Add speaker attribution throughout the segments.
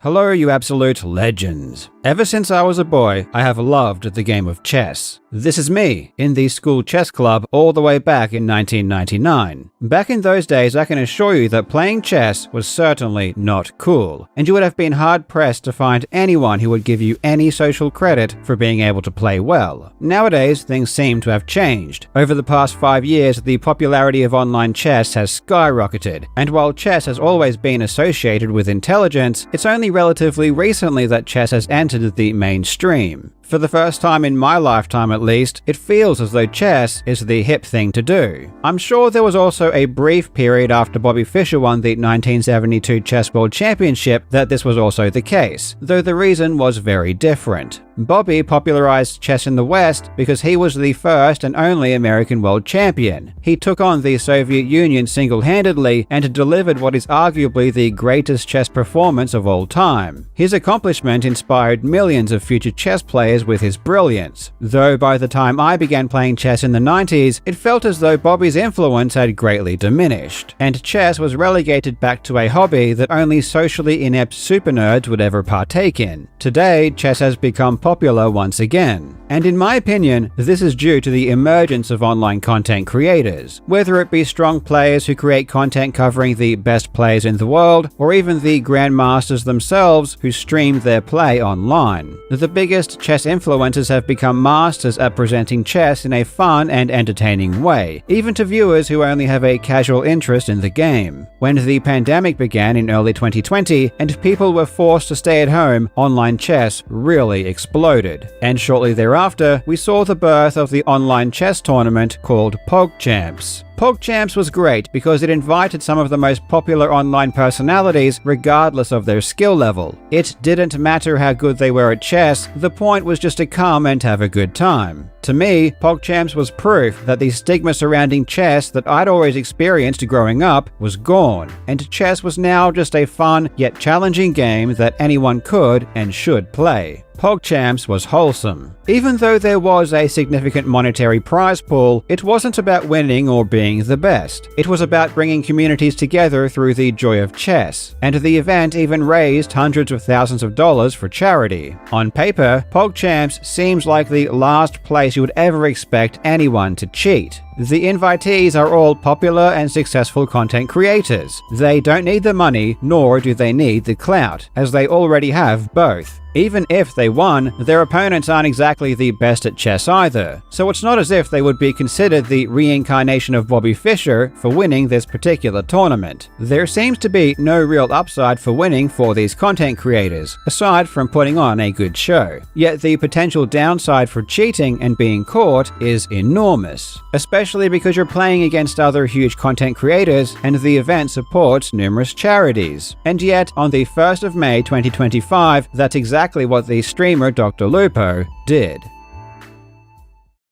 Speaker 1: Hello, you absolute legends. Ever since I was a boy, I have loved the game of chess. This is me, in the school chess club all the way back in 1999. Back in those days, I can assure you that playing chess was certainly not cool, and you would have been hard-pressed to find anyone who would give you any social credit for being able to play well. Nowadays, things seem to have changed. Over the past 5 years, the popularity of online chess has skyrocketed, and while chess has always been associated with intelligence, it's only relatively recently that chess has entered the mainstream. For the first time in my lifetime at least, it feels as though chess is the hip thing to do. I'm sure there was also a brief period after Bobby Fischer won the 1972 Chess World Championship that this was also the case, though the reason was very different. Bobby popularized chess in the West because he was the first and only American world champion. He took on the Soviet Union single-handedly and delivered what is arguably the greatest chess performance of all time. His accomplishment inspired millions of future chess players with his brilliance, though by the time I began playing chess in the 90s, it felt as though Bobby's influence had greatly diminished, and chess was relegated back to a hobby that only socially inept super nerds would ever partake in. Today, chess has become popular once again, and in my opinion, this is due to the emergence of online content creators, whether it be strong players who create content covering the best players in the world, or even the grandmasters themselves who stream their play online. The biggest chess influencers have become masters at presenting chess in a fun and entertaining way, even to viewers who only have a casual interest in the game. When the pandemic began in early 2020 and people were forced to stay at home, online chess really exploded, and shortly thereafter, we saw the birth of the online chess tournament called PogChamps. PogChamps was great because it invited some of the most popular online personalities regardless of their skill level. It didn't matter how good they were at chess, the point was just to come and have a good time. To me, PogChamps was proof that the stigma surrounding chess that I'd always experienced growing up was gone, and chess was now just a fun yet challenging game that anyone could and should play. PogChamps was wholesome. Even though there was a significant monetary prize pool, it wasn't about winning or being the best. It was about bringing communities together through the joy of chess, and the event even raised hundreds of thousands of dollars for charity. On paper, PogChamps seems like the last place you would ever expect anyone to cheat. The invitees are all popular and successful content creators. They don't need the money, nor do they need the clout, as they already have both. Even if they won, their opponents aren't exactly the best at chess either, so it's not as if they would be considered the reincarnation of Bobby Fischer for winning this particular tournament. There seems to be no real upside for winning for these content creators, aside from putting on a good show. Yet the potential downside for cheating and being caught is enormous, especially because you're playing against other huge content creators and the event supports numerous charities. And yet, on the 1st of May 2025, that's exactly what the streamer Dr. Lupo did.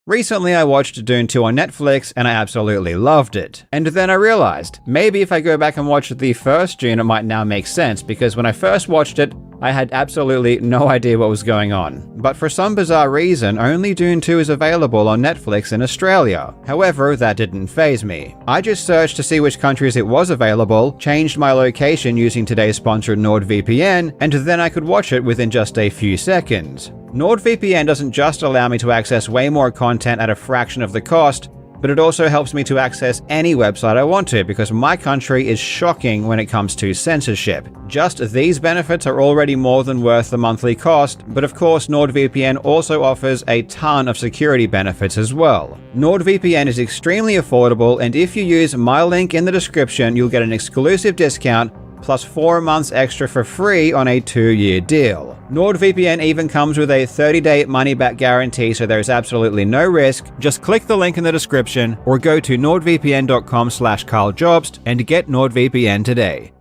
Speaker 1: Recently I watched Dune 2 on Netflix and I absolutely loved it. And then I realized, maybe if I go back and watch the first Dune it might now make sense, because when I first watched it, I had absolutely no idea what was going on. But for some bizarre reason, only Dune 2 is available on Netflix in Australia. However, that didn't faze me. I just searched to see which countries it was available, changed my location using today's sponsor NordVPN, and then I could watch it within just a few seconds. NordVPN doesn't just allow me to access way more content at a fraction of the cost, but it also helps me to access any website I want to, because my country is shocking when it comes to censorship. Just these benefits are already more than worth the monthly cost, but of course NordVPN also offers a ton of security benefits as well. NordVPN is extremely affordable, and if you use my link in the description, you'll get an exclusive discount plus 4 months extra for free on a 2-year deal. NordVPN even comes with a 30-day money-back guarantee, so there's absolutely no risk. Just click the link in the description or go to nordvpn.com/KarlJobst and get NordVPN today.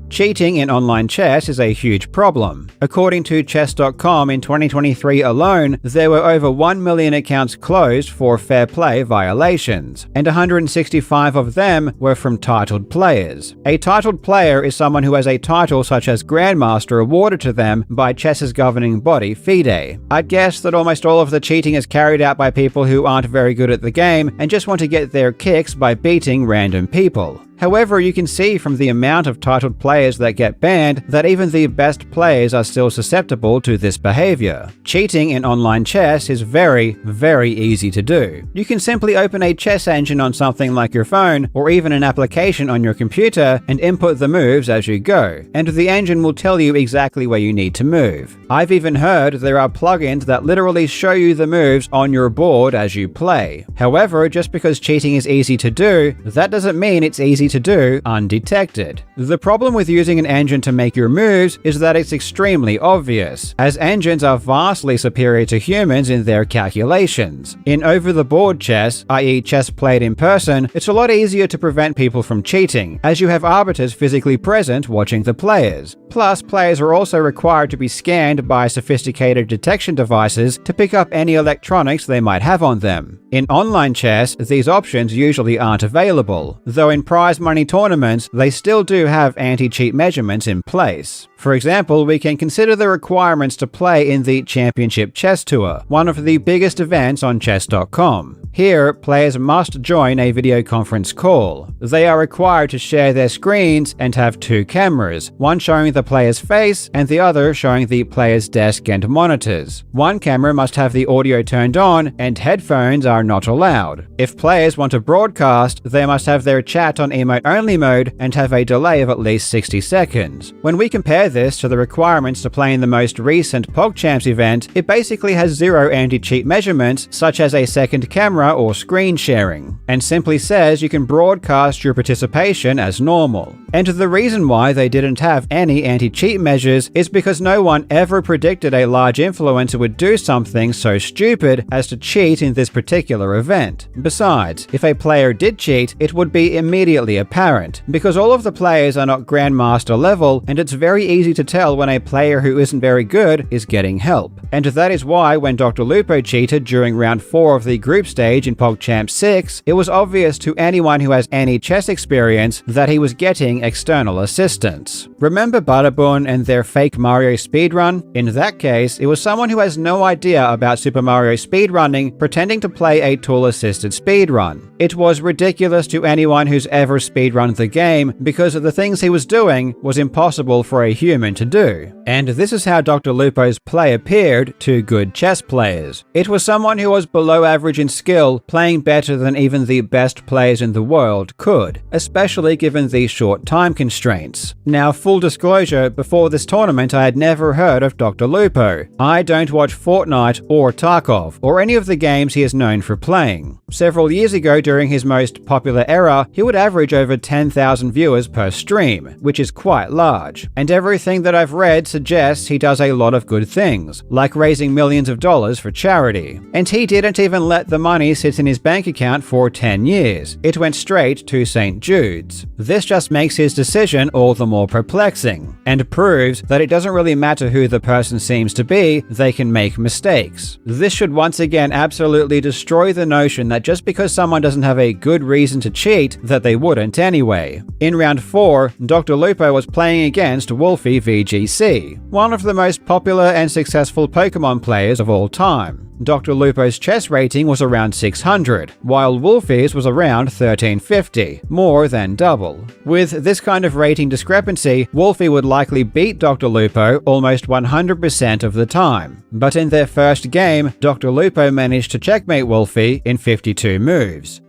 Speaker 1: Cheating in online chess is a huge problem. According to chess.com, in 2023 alone, there were over 1 million accounts closed for fair play violations, and 165 of them were from titled players. A titled player is someone who has a title such as Grandmaster awarded to them by chess's governing body, FIDE. I'd guess that almost all of the cheating is carried out by people who aren't very good at the game and just want to get their kicks by beating random people. However, you can see from the amount of titled players players that get banned that even the best players are still susceptible to this behavior. Cheating in online chess is very, very easy to do. You can simply open a chess engine on something like your phone or even an application on your computer and input the moves as you go, and the engine will tell you exactly where you need to move. I've even heard there are plugins that literally show you the moves on your board as you play. However, just because cheating is easy to do, that doesn't mean it's easy to do undetected. The problem with using an engine to make your moves is that it's extremely obvious, as engines are vastly superior to humans in their calculations. In over-the-board chess, i.e. chess played in person, it's a lot easier to prevent people from cheating, as you have arbiters physically present watching the players. Plus, players are also required to be scanned by sophisticated detection devices to pick up any electronics they might have on them. In online chess, these options usually aren't available, though in prize money tournaments, they still do have anti-cheat measurements in place. For example, we can consider the requirements to play in the Championship Chess Tour, one of the biggest events on chess.com. Here, players must join a video conference call. They are required to share their screens and have two cameras, one showing the player's face and the other showing the player's desk and monitors. One camera must have the audio turned on and headphones are not allowed. If players want to broadcast, they must have their chat on emote-only mode and have a delay of at least 60 seconds. When we compare this to the requirements to play in the most recent PogChamps event, it basically has zero anti-cheat measurements, such as a second camera or screen sharing, and simply says you can broadcast your participation as normal. And the reason why they didn't have any anti-cheat measures is because no one ever predicted a large influencer would do something so stupid as to cheat in this particular event. Besides, if a player did cheat, it would be immediately apparent, because all of the players are not Grandmaster level, and it's very easy to tell when a player who isn't very good is getting help. And that is why when Dr. Lupo cheated during round 4 of the group stage in PogChamps 6, it was obvious to anyone who has any chess experience that he was getting external assistance. Remember Butterbun and their fake Mario speedrun? In that case, it was someone who has no idea about Super Mario speedrunning pretending to play a tool-assisted speedrun. It was ridiculous to anyone who's ever speedrun the game because the things he was doing was impossible for a human to do. And this is how Dr. Lupo's play appeared to good chess players. It was someone who was below average in skill, playing better than even the best players in the world could, especially given the short time constraints. Now, full disclosure, before this tournament I had never heard of Dr. Lupo. I don't watch Fortnite or Tarkov, or any of the games he is known for playing. Several years ago, during his most popular era, he would average over 10,000 viewers per stream, which is quite large. And everything that I've read suggests he does a lot of good things, like raising millions of dollars for charity. And he didn't even let the money sit in his bank account for 10 years. It went straight to St. Jude's. This just makes his decision all the more perplexing, and proves that it doesn't really matter who the person seems to be, they can make mistakes. This should once again absolutely destroy the notion that just because someone doesn't have a good reason to cheat, that they wouldn't anyway. In round 4, Dr. Lupo was playing against Wolfie VGC, one of the most popular and successful Pokemon players of all time. Dr. Lupo's chess rating was around 600, while Wolfie's was around 1350, more than double. With this kind of rating discrepancy, Wolfie would likely beat Dr. Lupo almost 100% of the time. But in their first game, Dr. Lupo managed to checkmate Wolfie in 52 moves.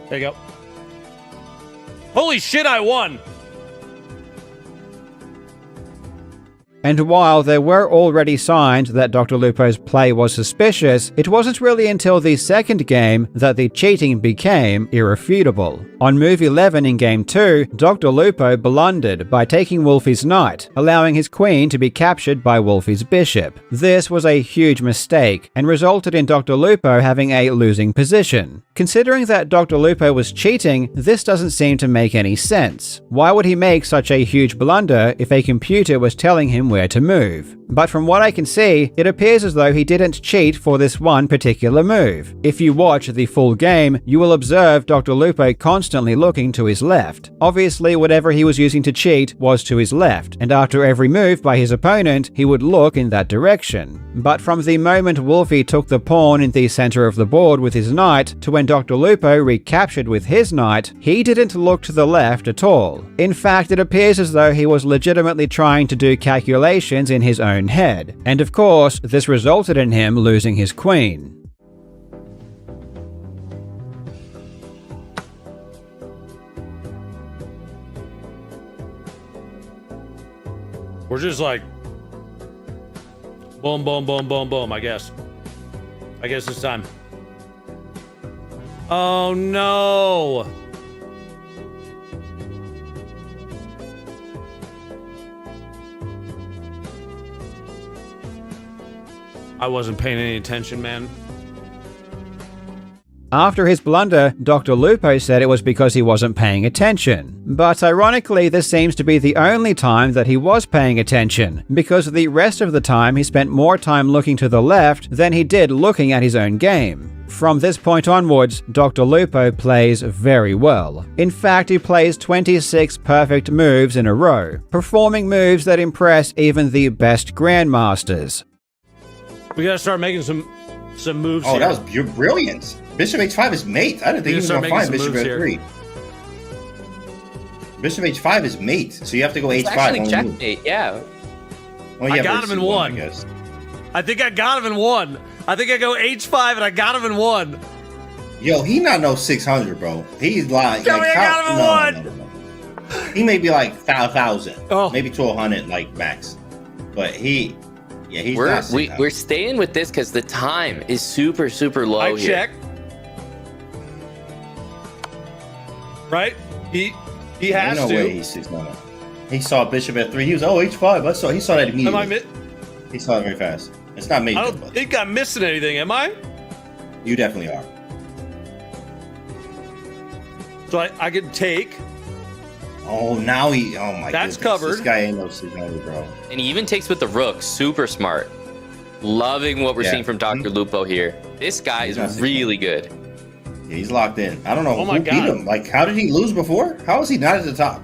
Speaker 2: There you go. Holy shit, I won!
Speaker 1: And while there were already signs that Dr. Lupo's play was suspicious, it wasn't really until the second game that the cheating became irrefutable. On move 11 in game 2, Dr. Lupo blundered by taking Wolfie's knight, allowing his queen to be captured by Wolfie's bishop. This was a huge mistake, and resulted in Dr. Lupo having a losing position. Considering that Dr. Lupo was cheating, this doesn't seem to make any sense. Why would he make such a huge blunder if a computer was telling him where to move. But from what I can see, it appears as though he didn't cheat for this one particular move. If you watch the full game, you will observe Dr. Lupo constantly looking to his left. Obviously, whatever he was using to cheat was to his left, and after every move by his opponent, he would look in that direction. But from the moment Wolfie took the pawn in the center of the board with his knight to when Dr. Lupo recaptured with his knight, he didn't look to the left at all. In fact, it appears as though he was legitimately trying to do calculations in his own head. And of course, this resulted in him losing his queen.
Speaker 2: We're just like boom, boom, boom, boom, boom, I guess. I guess it's time. Oh no! I wasn't paying any attention, man.
Speaker 1: After his blunder, Dr. Lupo said it was because he wasn't paying attention. But ironically, this seems to be the only time that he was paying attention, because the rest of the time he spent more time looking to the left than he did looking at his own game. From this point onwards, Dr. Lupo plays very well. In fact, he plays 26 perfect moves in a row, performing moves that impress even the best grandmasters.
Speaker 2: We gotta start making some moves here.
Speaker 3: Oh, that was brilliant. Bishop h5 is mate. I didn't think he was going to find Bishop f3. Bishop h5 is mate, so you have to go
Speaker 4: It's
Speaker 3: h5.
Speaker 4: actually checkmate, yeah.
Speaker 3: Well, yeah,
Speaker 2: I got him in one.
Speaker 3: I guess.
Speaker 2: I think I got him in one. I think I go h5 and I got him in one.
Speaker 3: Yo, he not no 600, bro. He's like,
Speaker 2: Tell me I got him in one.
Speaker 3: No. He may be like 1,000,
Speaker 2: Oh.
Speaker 3: maybe 1,200, like max. But he's not 600.
Speaker 4: We're staying with this because the time is super low
Speaker 2: I
Speaker 4: here.
Speaker 2: check. Right? He has
Speaker 3: no
Speaker 2: to.
Speaker 3: way he's 600. He saw Bishop at 3. He was h5. He saw that immediately. He saw it very fast. It's not mate.
Speaker 2: I don't think I'm missing anything, am I?
Speaker 3: You definitely are.
Speaker 2: So I could take.
Speaker 3: Oh, now he. Oh my.
Speaker 2: That's
Speaker 3: goodness.
Speaker 2: covered.
Speaker 3: This guy ain't no 600, bro.
Speaker 4: And he even takes with the rook. Super smart. Loving what we're seeing from Dr. Lupo here. This guy is really good.
Speaker 3: Yeah, he's locked in. I don't know
Speaker 2: Oh
Speaker 3: who beat him. Like, how did he lose before? How is he not at the top?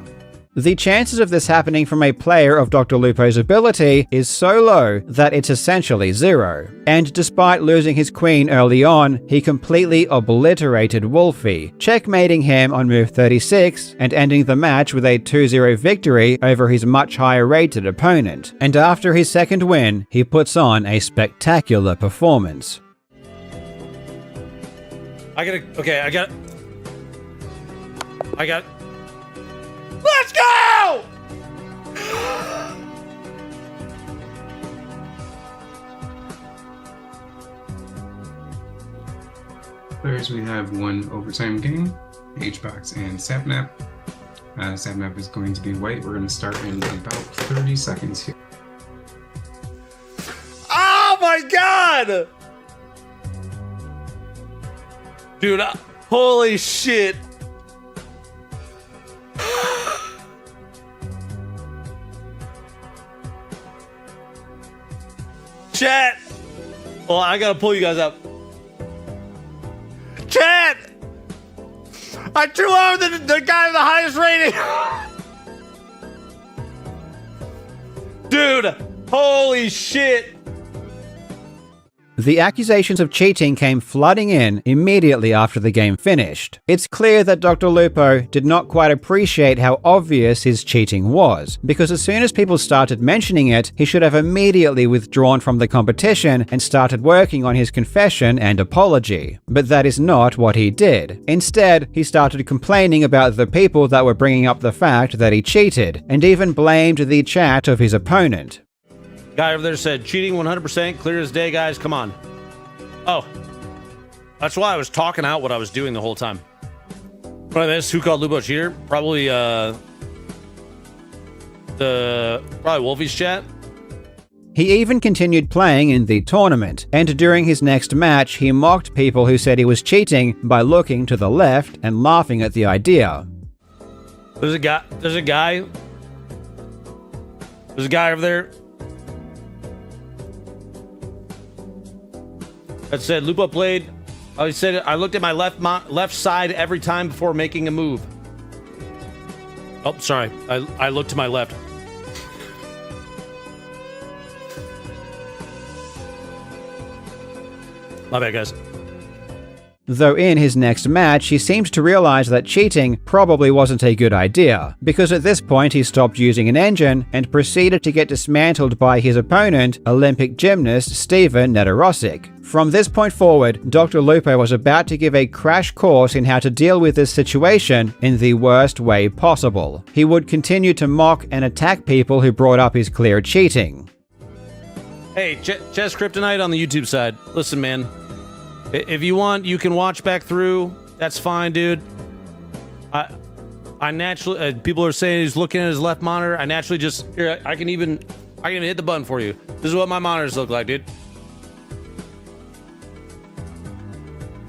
Speaker 1: The chances of this happening from a player of Dr. Lupo's ability is so low that it's essentially zero. And despite losing his queen early on, he completely obliterated Wolfie, checkmating him on move 36 and ending the match with a 2-0 victory over his much higher rated opponent. And after his second win, he puts on a spectacular performance.
Speaker 2: I got. Let's go!
Speaker 5: Players, we have one overtime game, H-Box and Sapnap. Sapnap is going to be white. We're going to start in about 30 seconds here.
Speaker 2: Oh my god! Dude, holy shit. Chat! Well, I gotta pull you guys up. Chat! I threw over the guy with the highest rating! Dude, holy shit!
Speaker 1: The accusations of cheating came flooding in immediately after the game finished. It's clear that Dr. Lupo did not quite appreciate how obvious his cheating was, because as soon as people started mentioning it, he should have immediately withdrawn from the competition and started working on his confession and apology. But that is not what he did. Instead, he started complaining about the people that were bringing up the fact that he cheated, and even blamed the chat of his opponent.
Speaker 2: Guy over there said, cheating 100%, clear as day, guys, come on. Oh. That's why I was talking out what I was doing the whole time. Probably this, who called Lupo cheater? Probably, probably Wolfie's chat.
Speaker 1: He even continued playing in the tournament, and during his next match, he mocked people who said he was cheating by looking to the left and laughing at the idea.
Speaker 2: There's a guy over there That said, Lupo played. I said I looked at my left side every time before making a move. Oh, sorry. I looked to my left. My bad, guys.
Speaker 1: Though in his next match, he seemed to realize that cheating probably wasn't a good idea, because at this point he stopped using an engine and proceeded to get dismantled by his opponent, Olympic gymnast Steven Nedorosik. From this point forward, Dr. Lupo was about to give a crash course in how to deal with this situation in the worst way possible. He would continue to mock and attack people who brought up his clear cheating.
Speaker 2: Hey, Chess Kryptonite on the YouTube side. Listen, man. If you want, you can watch back through. That's fine, dude. I naturally, people are saying he's looking at his left monitor. I naturally just, here, I can even hit the button for you. This is what my monitors look like, dude.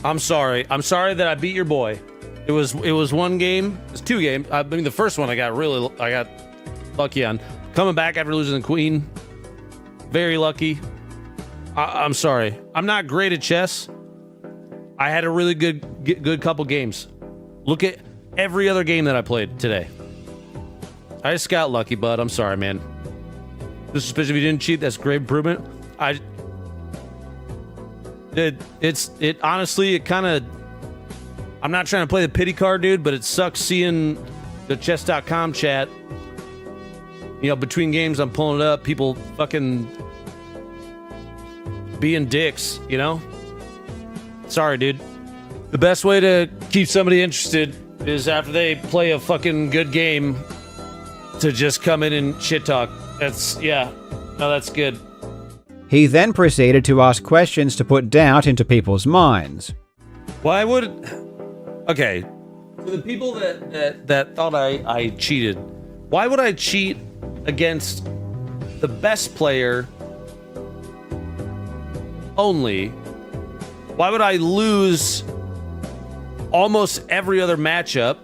Speaker 2: I'm sorry. I'm sorry that I beat your boy. It was one game. It was 2 games. I mean, the first one I got lucky on. Coming back after losing the queen. Very lucky. I'm sorry. I'm not great at chess. I had a really good couple games. Look at every other game that I played today. I just got lucky, bud. I'm sorry, man. Especially if you didn't cheat, that's great improvement. Honestly, it kind of, I'm not trying to play the pity card, dude, but it sucks seeing the chess.com chat. You know, between games, I'm pulling it up, people fucking being dicks, you know? Sorry, dude. The best way to keep somebody interested is after they play a fucking good game to just come in and shit talk. That's good.
Speaker 1: He then proceeded to ask questions to put doubt into people's minds.
Speaker 2: Why would... Okay. For the people that thought I cheated, why would I cheat against the best player only? Why would I lose almost every other matchup?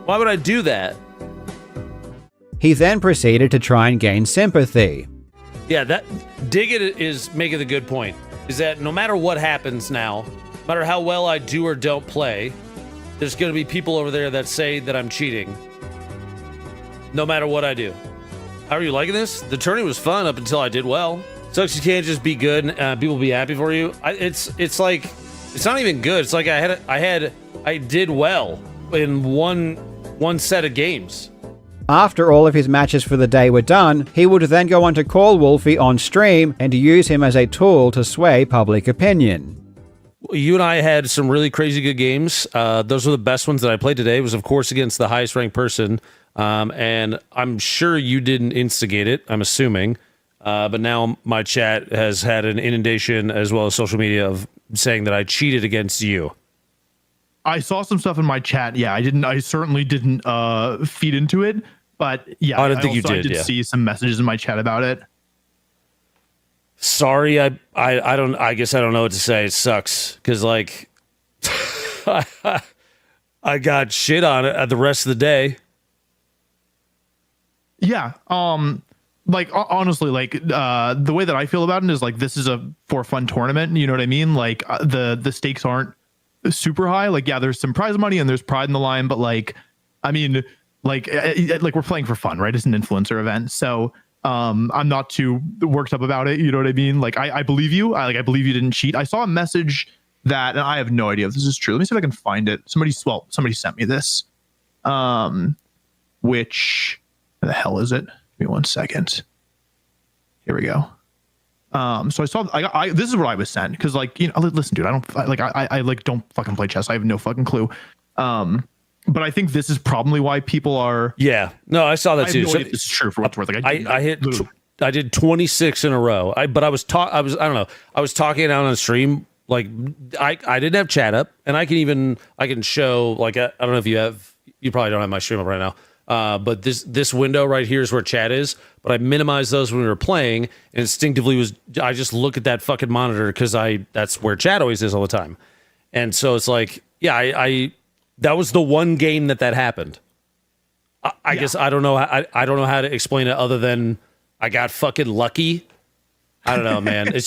Speaker 2: Why would I do that?
Speaker 1: He then proceeded to try and gain sympathy.
Speaker 2: Yeah, that Diggit is making a good point. Is that no matter what happens now, no matter how well I do or don't play, there's going to be people over there that say that I'm cheating. No matter what I do. How are you liking this? The tourney was fun up until I did well. Sucks you can't just be good and people be happy for you. It's like, it's not even good. It's like I did well in one set of games.
Speaker 1: After all of his matches for the day were done, he would then go on to call Wolfie on stream and use him as a tool to sway public opinion.
Speaker 2: You and I had some really crazy good games. Those were the best ones that I played today. It was, of course, against the highest ranked person. And I'm sure you didn't instigate it, I'm assuming. But now my chat has had an inundation as well as social media of saying that I cheated against you.
Speaker 6: I saw some stuff in my chat. Yeah, I certainly didn't feed into it. But yeah,
Speaker 2: I don't think you did.
Speaker 6: I did see some messages in my chat about it.
Speaker 2: Sorry, I guess I don't know what to say. It sucks because like I got shit on it at the rest of the day.
Speaker 6: Yeah. Like honestly, like the way that I feel about it is like this is a for fun tournament. You know what I mean? Like the stakes aren't super high. Like yeah, there's some prize money and there's pride in the line, but like I mean, like we're playing for fun, right? It's an influencer event, so I'm not too worked up about it. You know what I mean? Like I believe you. I believe you didn't cheat. I saw a message that, and I have no idea if this is true. Let me see if I can find it. Somebody sent me this. Which where the hell is it? Give me 1 second. Here we go. So I saw, this is what I was sent. Cause like, you know, listen, dude, I don't fucking play chess. I have no fucking clue. But I think this is probably why people are.
Speaker 2: Yeah, no, I saw that too.
Speaker 6: No, this is true for what's worth. Like
Speaker 2: I did 26 in a row. I was talking out on the stream. Like I didn't have chat up, and I can show like I don't know if you probably don't have my stream up right now. But this window right here is where chat is. But I minimized those when we were playing, and instinctively I just look at that fucking monitor because that's where chat always is all the time. And so it's like, yeah, I that was the one game that happened. I guess I don't know. I don't know how to explain it other than I got fucking lucky. I don't know, man. It's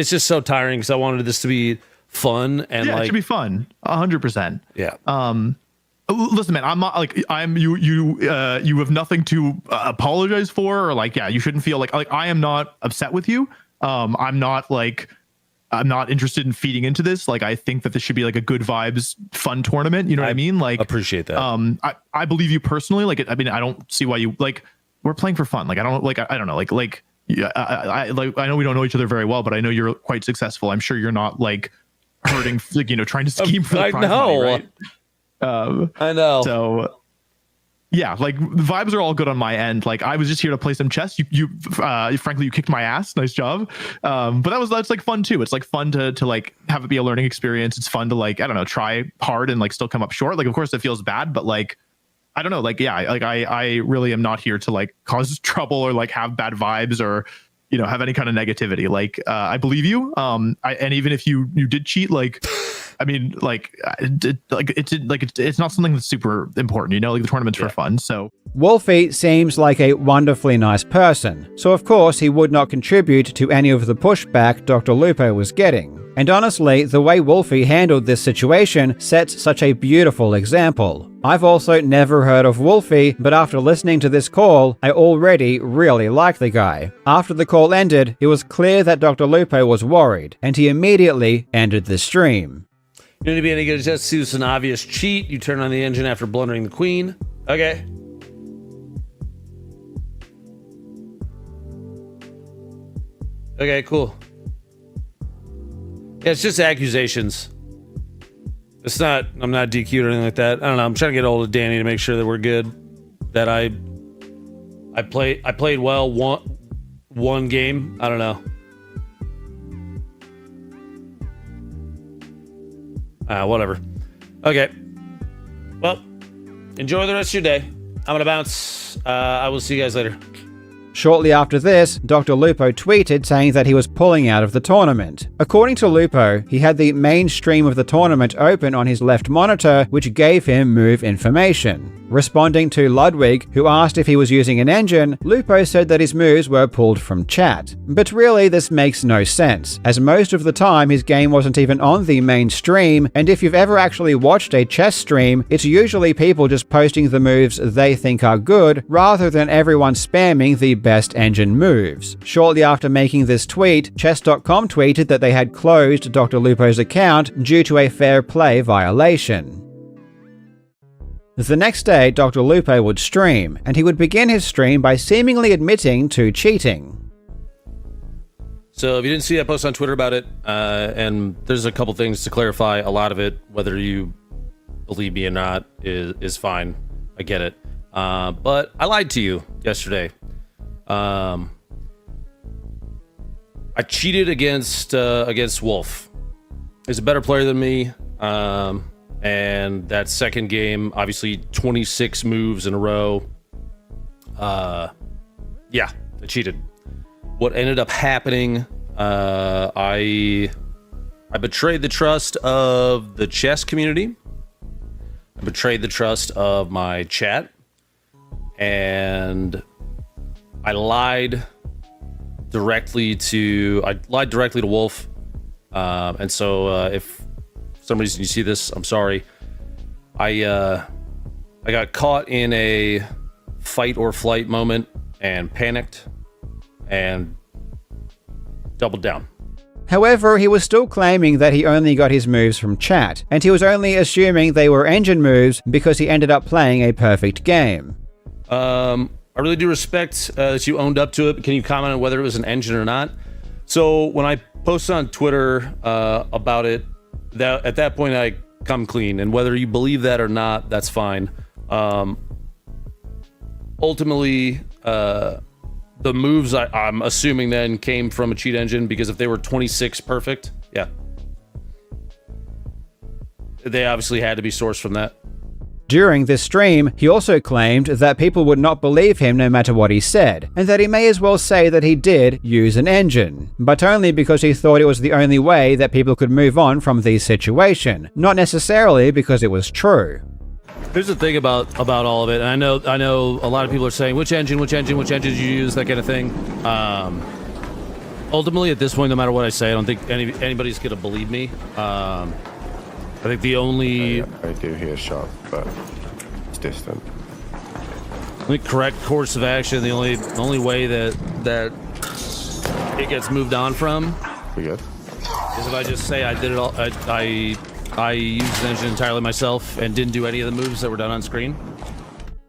Speaker 2: just so tiring because I wanted this to be fun and
Speaker 6: Yeah,
Speaker 2: like
Speaker 6: it should be fun. 100%.
Speaker 2: yeah.
Speaker 6: Listen, man, I'm not like you have nothing to apologize for, or like, yeah, you shouldn't feel like I am not upset with you. I'm not interested in feeding into this. Like, I think that this should be like a good vibes, fun tournament. You know what I mean? Like,
Speaker 2: appreciate that.
Speaker 6: I believe you personally. Like, I mean, I don't see why you like. We're playing for fun. Like, I don't know. Like, yeah, I know we don't know each other very well, but I know you're quite successful. I'm sure you're not like hurting, like, trying to scheme for the prize money, right?
Speaker 2: I know.
Speaker 6: So yeah, like the vibes are all good on my end. Like, I was just here to play some chess. You frankly, you kicked my ass. Nice job. But that's like fun too. It's like fun to like have it be a learning experience. It's fun to like, I don't know, try hard and like still come up short. Like, of course it feels bad, but like, I don't know. Like, yeah, like I really am not here to like cause trouble or like have bad vibes or, have any kind of negativity. Like, I believe you. And even if you did cheat, like, I mean, like, it's not something that's super important, like the tournament's for fun. So
Speaker 1: Wolfie seems like a wonderfully nice person, so of course he would not contribute to any of the pushback Dr. Lupo was getting. And honestly, the way Wolfie handled this situation sets such a beautiful example. I've also never heard of Wolfie, but after listening to this call, I already really like the guy. After the call ended, it was clear that Dr. Lupo was worried, and he immediately ended the stream.
Speaker 2: You don't need to be any good. Just see this is an obvious cheat. You turn on the engine after blundering the queen. Okay. Okay, cool. Yeah, it's just accusations. I'm not DQ'd or anything like that. I don't know. I'm trying to get hold of Danny to make sure that we're good. That I played well one game. I don't know. Whatever. Okay. Well, enjoy the rest of your day. I'm gonna bounce. I will see you guys later.
Speaker 1: Shortly after this, Dr. Lupo tweeted saying that he was pulling out of the tournament. According to Lupo, he had the main stream of the tournament open on his left monitor, which gave him move information. Responding to Ludwig, who asked if he was using an engine, Lupo said that his moves were pulled from chat. But really, this makes no sense, as most of the time his game wasn't even on the main stream, and if you've ever actually watched a chess stream, it's usually people just posting the moves they think are good, rather than everyone spamming the best engine moves. Shortly after making this tweet, Chess.com tweeted that they had closed Dr. Lupo's account due to a fair play violation. The next day, Dr. Lupo would stream, and he would begin his stream by seemingly admitting to cheating.
Speaker 2: So if you didn't see, I posted on Twitter about it, and there's a couple things to clarify. A lot of it, whether you believe me or not, is fine. I get it. But I lied to you yesterday. I cheated against Wolf. He's a better player than me. And that second game, obviously 26 moves in a row. Yeah, I cheated. What ended up happening, I betrayed the trust of the chess community. I betrayed the trust of my chat. And I lied directly to Wolf. And so if for some reason you see this, I'm sorry. I got caught in a fight or flight moment and panicked and doubled down.
Speaker 1: However, he was still claiming that he only got his moves from chat, and he was only assuming they were engine moves because he ended up playing a perfect game.
Speaker 2: I really do respect that you owned up to it. Can you comment on whether it was an engine or not? So when I posted on Twitter about it, at that point I come clean, and whether you believe that or not, that's fine. Ultimately, the moves I'm assuming then came from a cheat engine, because if they were 26 perfect, yeah, they obviously had to be sourced from that.
Speaker 1: During this stream, he also claimed that people would not believe him no matter what he said, and that he may as well say that he did use an engine, but only because he thought it was the only way that people could move on from the situation, not necessarily because it was true.
Speaker 2: Here's the thing about all of it, and I know a lot of people are saying, which engine did you use, that kind of thing. ultimately, at this point, no matter what I say, I don't think anybody's going to believe me. I think the only...
Speaker 7: I do hear shot, but it's distant.
Speaker 2: The correct course of action, the only way that it gets moved on from...
Speaker 7: We good?
Speaker 2: ...is if I just say I did it all... I used the engine entirely myself and didn't do any of the moves that were done on screen.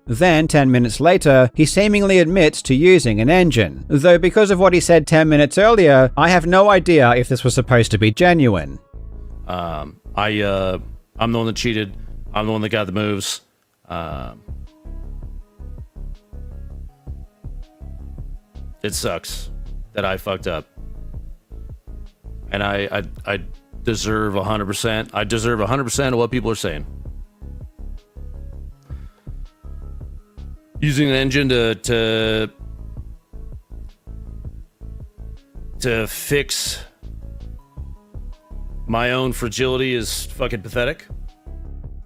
Speaker 1: Then, 10 minutes later, he seemingly admits to using an engine. Though because of what he said 10 minutes earlier, I have no idea if this was supposed to be genuine.
Speaker 2: I'm the one that cheated. I'm the one that got the moves. It sucks that I fucked up. And I deserve 100%. I deserve 100% of what people are saying. Using an engine to fix my own fragility is fucking pathetic.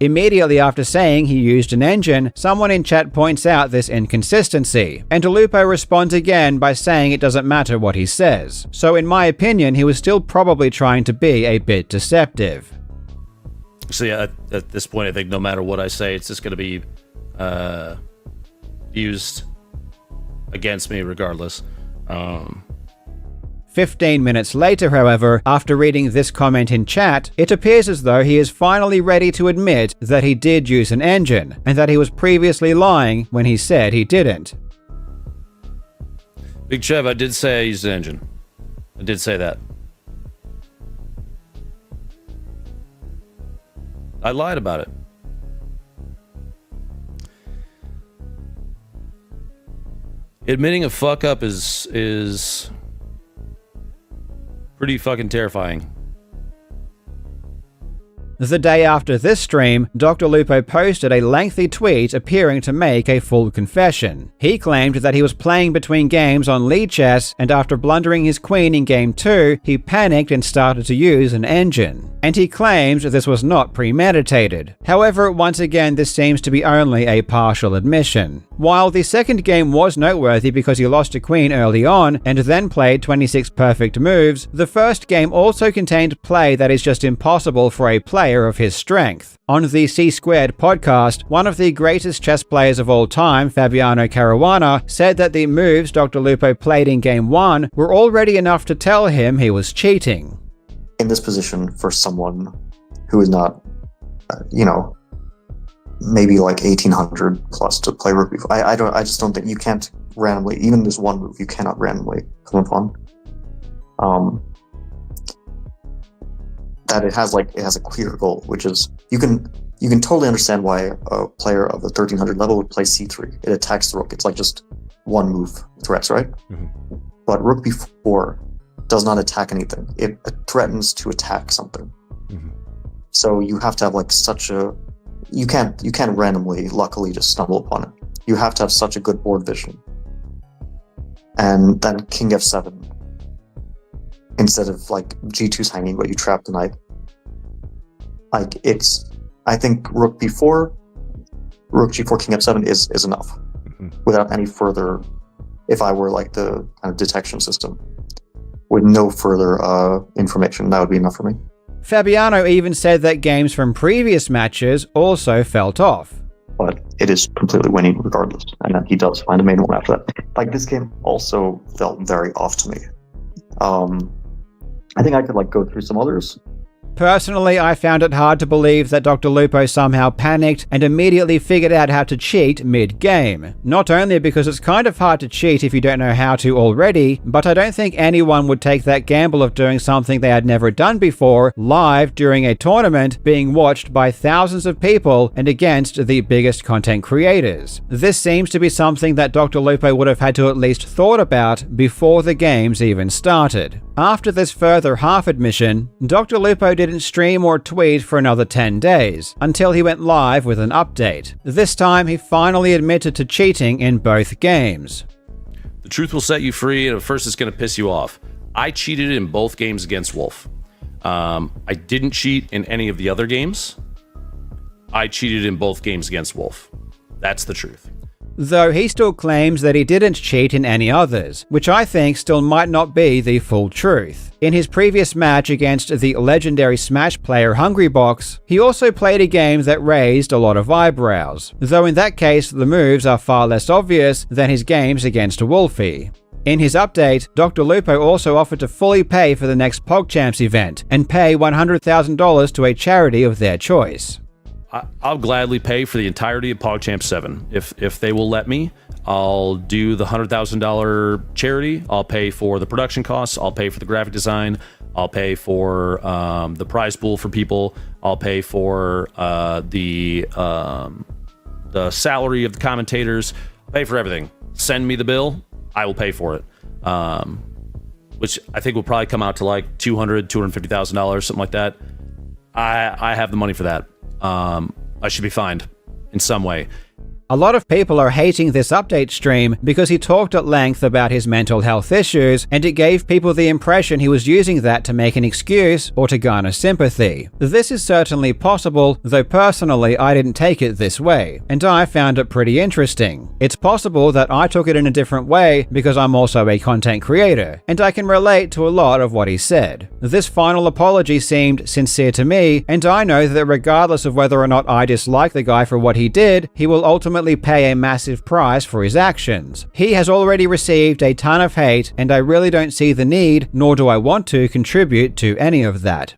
Speaker 1: Immediately after saying he used an engine, someone in chat points out this inconsistency, and Lupo responds again by saying it doesn't matter what he says. So in my opinion, he was still probably trying to be a bit deceptive.
Speaker 2: So yeah, at this point, I think no matter what I say, it's just going to be used against me regardless.
Speaker 1: 15 minutes later, however, after reading this comment in chat, it appears as though he is finally ready to admit that he did use an engine, and that he was previously lying when he said he didn't.
Speaker 2: Big Chev, I did say I used an engine. I did say that. I lied about it. Admitting a fuck up is pretty fucking terrifying.
Speaker 1: The day after this stream, Dr. Lupo posted a lengthy tweet appearing to make a full confession. He claimed that he was playing between games on lead chess, and after blundering his queen in game 2, he panicked and started to use an engine. And he claims this was not premeditated. However, once again, this seems to be only a partial admission. While the second game was noteworthy because he lost a queen early on and then played 26 perfect moves, the first game also contained play that is just impossible for a player of his strength. On the C-Squared podcast, one of the greatest chess players of all time, Fabiano Caruana, said that the moves Dr. Lupo played in game 1 were already enough to tell him he was cheating.
Speaker 8: In this position for someone who is not, maybe like 1800 plus to play rugby. I just don't think you can't randomly, even this one move, you cannot randomly come upon. That it has a clear goal, which is you can totally understand why a player of the 1300 level would play c3. It attacks the rook. It's like just one move threats, right? Mm-hmm. But rook b4 does not attack anything. It threatens to attack something. Mm-hmm. So you have to have you can't randomly, luckily, just stumble upon it. You have to have such a good board vision. And then king f7, instead of g2's hanging, but you trap the knight. I think rook b4, rook g4, king f7 is enough. Mm-hmm. Without any further, if I were the kind of detection system, with no further information, that would be enough for me.
Speaker 1: Fabiano even said that games from previous matches also felt off.
Speaker 8: But it is completely winning regardless, and then he does find a main one after that. This game also felt very off to me. I think I could go through some others.
Speaker 1: Personally, I found it hard to believe that Dr. Lupo somehow panicked and immediately figured out how to cheat mid-game. Not only because it's kind of hard to cheat if you don't know how to already, but I don't think anyone would take that gamble of doing something they had never done before, live during a tournament, being watched by thousands of people and against the biggest content creators. This seems to be something that Dr. Lupo would have had to at least thought about before the games even started. After this further half-admission, Dr. Lupo didn't stream or tweet for another 10 days, until he went live with an update. This time, he finally admitted to cheating in both games.
Speaker 2: The truth will set you free, and at first it's going to piss you off. I cheated in both games against Wolf. I didn't cheat in any of the other games. I cheated in both games against Wolf. That's the truth.
Speaker 1: though he still claims that he didn't cheat in any others, which I think still might not be the full truth. In his previous match against the legendary Smash player Hungrybox, he also played a game that raised a lot of eyebrows, though in that case the moves are far less obvious than his games against Wolfie. In his update, Dr. Lupo also offered to fully pay for the next PogChamps event and pay $100,000 to a charity of their choice.
Speaker 2: I'll gladly pay for the entirety of PogChamp 7. If they will let me, I'll do the $100,000 charity. I'll pay for the production costs. I'll pay for the graphic design. I'll pay for the prize pool for people. I'll pay for the salary of the commentators. I'll pay for everything. Send me the bill. I will pay for it. Which I think will probably come out to like $200,000, $250,000, something like that. I have the money for that. I should be fined in some way.
Speaker 1: A lot of people are hating this update stream because he talked at length about his mental health issues, and it gave people the impression he was using that to make an excuse or to garner sympathy. This is certainly possible, though personally I didn't take it this way, and I found it pretty interesting. It's possible that I took it in a different way because I'm also a content creator, and I can relate to a lot of what he said. This final apology seemed sincere to me, and I know that regardless of whether or not I dislike the guy for what he did, he will ultimately pay a massive price for his actions. He has already received a ton of hate, and I really don't see the need, nor do I want to contribute to any of that.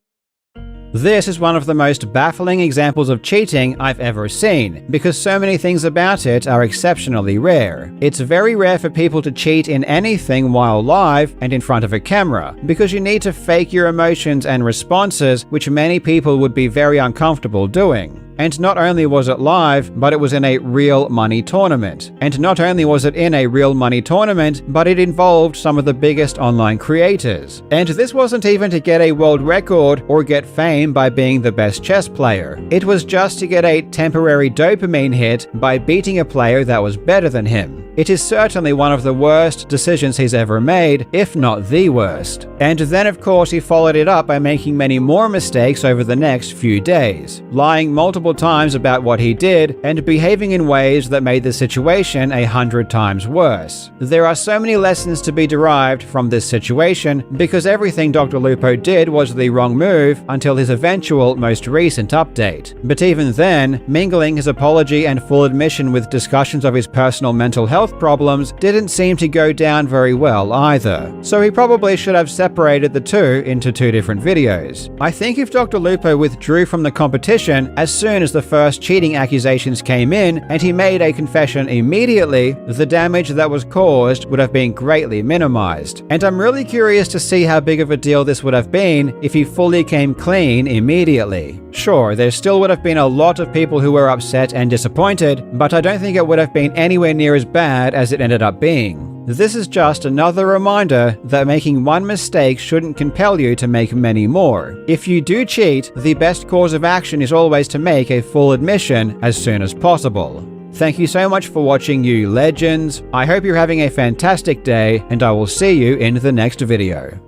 Speaker 1: This is one of the most baffling examples of cheating I've ever seen, because so many things about it are exceptionally rare. It's very rare for people to cheat in anything while live and in front of a camera, because you need to fake your emotions and responses, which many people would be very uncomfortable doing. And not only was it live, but it was in a real money tournament. And not only was it in a real money tournament, but it involved some of the biggest online creators. And this wasn't even to get a world record or get fame by being the best chess player. It was just to get a temporary dopamine hit by beating a player that was better than him. It is certainly one of the worst decisions he's ever made, if not the worst. And then of course he followed it up by making many more mistakes over the next few days, lying multiple times about what he did and behaving in ways that made the situation 100 times worse. There are so many lessons to be derived from this situation because everything Dr. Lupo did was the wrong move until his eventual most recent update. But even then, mingling his apology and full admission with discussions of his personal mental health problems didn't seem to go down very well either. So he probably should have separated the two into two different videos. I think if Dr. Lupo withdrew from the competition as soon as the first cheating accusations came in and he made a confession immediately, the damage that was caused would have been greatly minimized. And I'm really curious to see how big of a deal this would have been if he fully came clean immediately. Sure, there still would have been a lot of people who were upset and disappointed, but I don't think it would have been anywhere near as bad as it ended up being. This is just another reminder that making one mistake shouldn't compel you to make many more. If you do cheat, the best course of action is always to make a full admission as soon as possible. Thank you so much for watching, you legends. I hope you're having a fantastic day, and I will see you in the next video.